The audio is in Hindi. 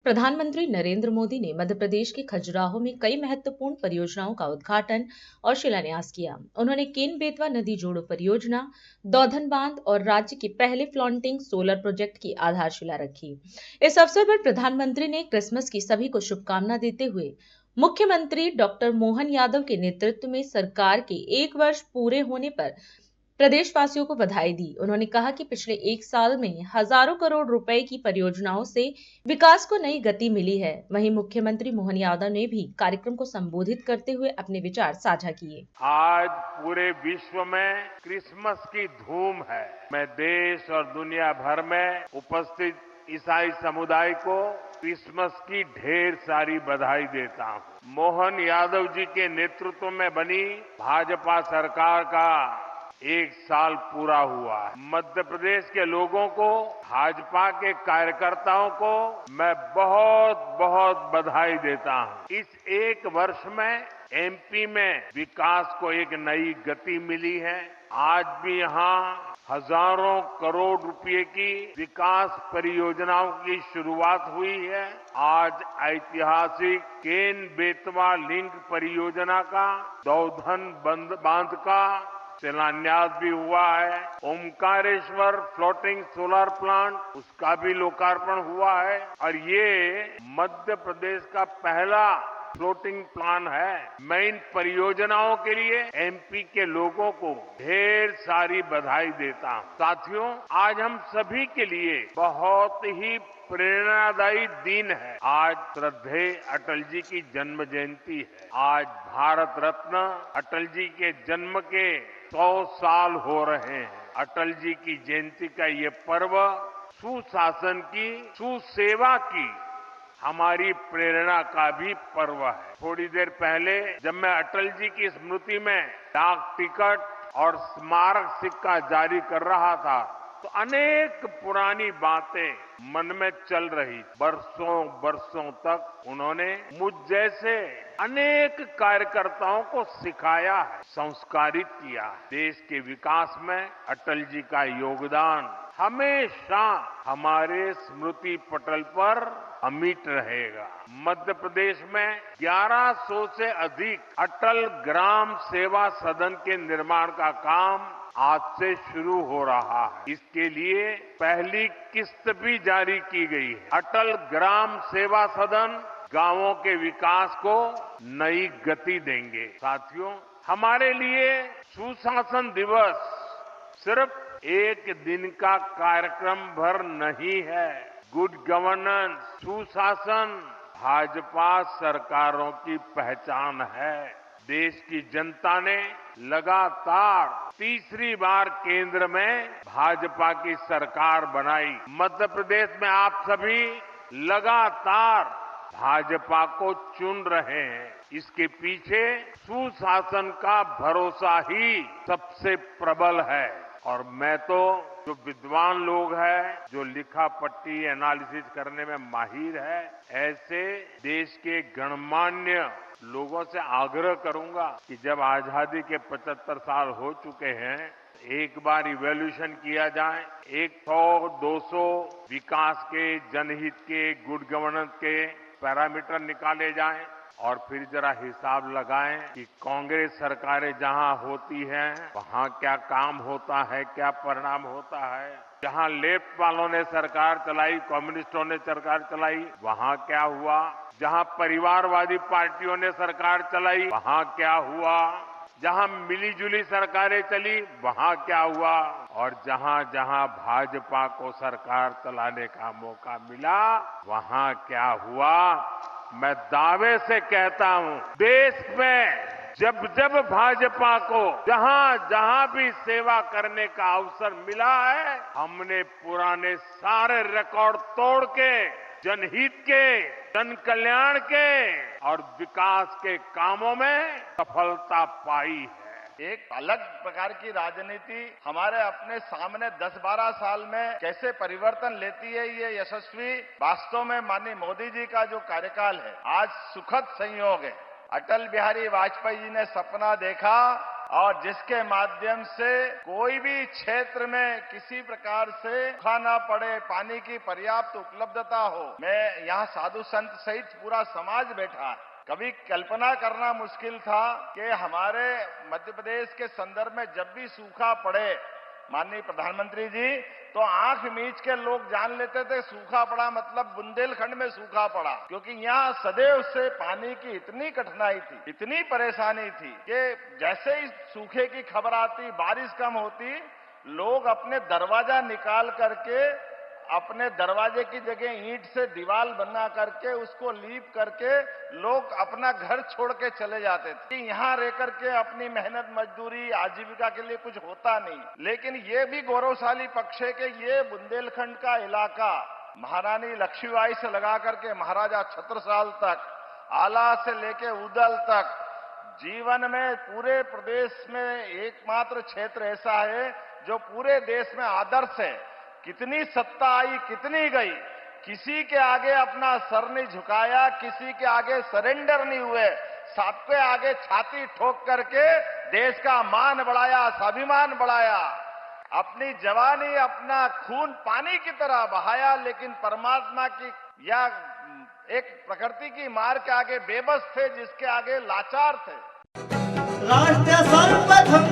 प्रधानमंत्री नरेंद्र मोदी ने मध्य प्रदेश के खजुराहो में कई महत्वपूर्ण परियोजनाओं का उद्घाटन और शिलान्यास किया। उन्होंने केन बेतवा नदी जोड़ो परियोजना, दौधन बांध और राज्य के पहले फ्लोटिंग सोलर प्रोजेक्ट की आधारशिला रखी। इस अवसर पर प्रधानमंत्री ने क्रिसमस की सभी को शुभकामना देते हुए मुख्यमंत्री डॉक्टर मोहन यादव के नेतृत्व में सरकार के 1 वर्ष पूरे होने पर प्रदेशवासियों को बधाई दी। उन्होंने कहा कि पिछले 1 साल में हजारों करोड़ रुपए की परियोजनाओं से विकास को नई गति मिली है। वहीं मुख्यमंत्री मोहन यादव ने भी कार्यक्रम को संबोधित करते हुए अपने विचार साझा किए। आज पूरे विश्व में क्रिसमस की धूम है। मैं देश और दुनिया भर में उपस्थित ईसाई समुदाय को क्रिसमस की ढेर सारी बधाई देता हूं। मोहन यादव जी के नेतृत्व में बनी भाजपा सरकार का 1 साल पूरा हुआ है। मध्य प्रदेश के लोगों को, भाजपा के कार्यकर्ताओं को मैं बहुत बहुत बधाई देता हूं। इस 1 वर्ष में एमपी में विकास को एक नई गति मिली है। आज भी यहां हजारों करोड़ रुपए की विकास परियोजनाओं की शुरुआत हुई है। आज ऐतिहासिक केन बेतवा लिंक परियोजना का, दौधन बांध का शिलान्यास भी हुआ है। ओमकारेश्वर फ्लोटिंग सोलर प्लांट, उसका भी लोकार्पण हुआ है। और ये मध्य प्रदेश का पहला फ्लोटिंग प्लान है। मैं इन परियोजनाओं के लिए एमपी के लोगों को ढेर सारी बधाई देता हूं। साथियों, आज हम सभी के लिए बहुत ही प्रेरणादायी दिन है। आज श्रद्धेय अटल जी की जन्म जयंती है। आज भारत रत्न अटल जी के जन्म के 100 साल हो रहे हैं। अटल जी की जयंती का ये पर्व सुशासन की, सुसेवा की हमारी प्रेरणा का भी पर्व है। थोड़ी देर पहले जब मैं अटल जी की स्मृति में डाक टिकट और स्मारक सिक्का जारी कर रहा था तो अनेक पुरानी बातें मन में चल रही। बरसों बरसों तक उन्होंने मुझ जैसे अनेक कार्यकर्ताओं को सिखाया है, संस्कारित किया है। देश के विकास में अटल जी का योगदान हमेशा हमारे स्मृति पटल पर अमिट रहेगा। मध्य प्रदेश में 1100 से अधिक अटल ग्राम सेवा सदन के निर्माण का काम आज से शुरू हो रहा है। इसके लिए पहली किस्त भी जारी की गई है। अटल ग्राम सेवा सदन गांवों के विकास को नई गति देंगे। साथियों, हमारे लिए सुशासन दिवस सिर्फ एक दिन का कार्यक्रम भर नहीं है। गुड गवर्नेंस, सुशासन भाजपा सरकारों की पहचान है। देश की जनता ने लगातार तीसरी बार केंद्र में भाजपा की सरकार बनाई। मध्य प्रदेश में आप सभी लगातार भाजपा को चुन रहे हैं। इसके पीछे सुशासन का भरोसा ही सबसे प्रबल है। और मैं तो जो विद्वान लोग हैं, जो लिखा पट्टी एनालिसिस करने में माहिर है, ऐसे देश के गणमान्य लोगों से आग्रह करूंगा कि जब आजादी के 75 साल हो चुके हैं, एक बार इवैल्यूएशन किया जाए। 100-200 विकास के, जनहित के, गुड गवर्नेंस के पैरामीटर निकाले जाएं और फिर जरा हिसाब लगाएं कि कांग्रेस सरकारें जहां होती हैं वहां क्या काम होता है, क्या परिणाम होता है। जहां लेफ्ट वालों ने सरकार चलाई, कम्युनिस्टों ने सरकार चलाई, वहां क्या हुआ। जहां परिवारवादी पार्टियों ने सरकार चलाई, वहां क्या हुआ। जहां मिलीजुली सरकारें चली, वहां क्या हुआ। और जहां जहां भाजपा को सरकार चलाने का मौका मिला, वहां क्या हुआ। मैं दावे से कहता हूं, देश में जब जब भाजपा को जहां जहां भी सेवा करने का अवसर मिला है, हमने पुराने सारे रिकॉर्ड तोड़ के जनहित के, जन कल्याण के और विकास के कामों में सफलता पाई है। एक अलग प्रकार की राजनीति हमारे अपने सामने 10-12 साल में कैसे परिवर्तन लेती है, ये यशस्वी वास्तव में माननीय मोदी जी का जो कार्यकाल है आज सुखद संयोग है। अटल बिहारी वाजपेयी जी ने सपना देखा और जिसके माध्यम से कोई भी क्षेत्र में किसी प्रकार से सूखा न पड़े, पानी की पर्याप्त उपलब्धता हो। मैं यहाँ साधु संत सहित पूरा समाज बैठा है। कभी कल्पना करना मुश्किल था कि हमारे मध्य प्रदेश के संदर्भ में जब भी सूखा पड़े, माननीय प्रधानमंत्री जी, तो आंख मीच के लोग जान लेते थे सूखा पड़ा मतलब बुंदेलखंड में सूखा पड़ा, क्योंकि यहाँ सदैव से पानी की इतनी कठिनाई थी, इतनी परेशानी थी कि जैसे ही सूखे की खबर आती, बारिश कम होती, लोग अपने दरवाजा निकाल करके अपने दरवाजे की जगह ईंट से दीवार बना करके उसको लीप करके लोग अपना घर छोड़ के चले जाते थे। यहाँ रह करके अपनी मेहनत मजदूरी आजीविका के लिए कुछ होता नहीं। लेकिन ये भी गौरवशाली पक्ष है कि ये बुंदेलखंड का इलाका महारानी लक्ष्मीबाई से लगा करके महाराजा छत्रसाल तक, आला से लेके उदल तक, जीवन में पूरे प्रदेश में एकमात्र क्षेत्र ऐसा है जो पूरे देश में आदर्श है। कितनी सत्ता आई, कितनी गई, किसी के आगे अपना सर नहीं झुकाया, किसी के आगे सरेंडर नहीं हुए, सबके आगे छाती ठोक करके देश का मान बढ़ाया, स्वाभिमान बढ़ाया, अपनी जवानी, अपना खून पानी की तरह बहाया, लेकिन परमात्मा की या एक प्रकृति की मार के आगे बेबस थे, जिसके आगे लाचार थे। राष्ट्र सर्वप्रथम